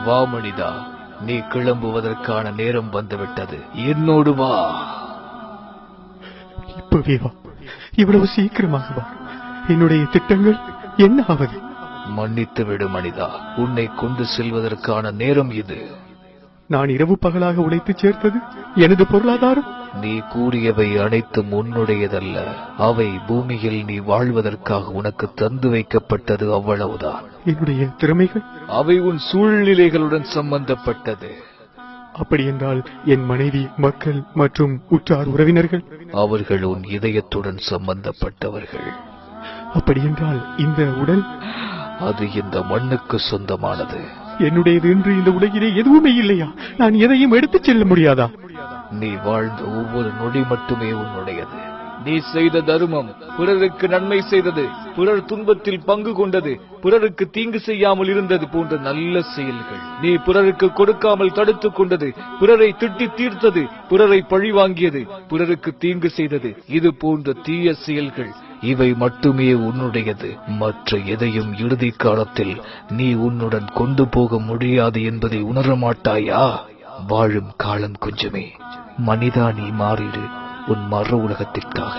வா மனிதா, நீ கிளம்புவதற்கான நேரம் வந்துவிட்டது. என்னோடு வா. இப்பவே வா, இவ்வளவு சீக்கிரமாக வா. என்னுடைய திட்டங்கள் என்ன ஆவது? மன்னித்து விடு மனிதா, உன்னை கொண்டு செல்வதற்கான நேரம் இது. நான் இரவு பகலாக உழைத்து சேர்த்தது எனது பொருளாதாரம். நீ கூறியவை அனைத்தும் உன்னுடையதல்ல. அவை பூமியில் நீ வாழ்வதற்காக உனக்கு தந்து வைக்கப்பட்டது, அவ்வளவுதான். என்னுடைய திறமைகள்? அவை உன் சூழ்நிலைகளுடன் சம்பந்தப்பட்டது. அப்படி என்றால் என் மனைவி, மக்கள் மற்றும் உற்றார் உறவினர்கள்? அவர்கள் உன் இதயத்துடன் சம்பந்தப்பட்டவர்கள். அப்படி என்றால் இந்த உடல்? அது இந்த மண்ணுக்கு சொந்தமானது. என்னுடையது என்று இந்த உலகிலே எதுவுமே இல்லையா? நான் எதையும் எடுத்துச் செல்ல முடியாதா? நீ வாழ்ந்த ஒவ்வொரு நொடி மட்டுமே உன்னுடையது. நீ செய்த தர்மம், பிறருக்கு நன்மை செய்தது, பிறர் துன்பத்தில் பங்கு கொண்டது, பிறருக்கு தீங்கு செய்யாமல் இருந்தது போன்ற நல்ல செயல்கள், நீ பிறருக்கு கொடுக்காமல் தடுத்துக் கொண்டது, பிறரை திட்டி தீர்த்தது, பிறரை பழி வாங்கியது, பிறருக்கு தீங்கு செய்தது, இது போன்ற தீய செயல்கள், இவை மட்டுமே உன்னுடையது. மற்ற எதையும் இறுதி காலத்தில் நீ உன்னுடன் கொண்டு போக முடியாது என்பதை உணரமாட்டாயா? வாழும் காலம் கொஞ்சமே. மனிதா, நீ மாறிடு உன் மறு உலகத்திற்காக.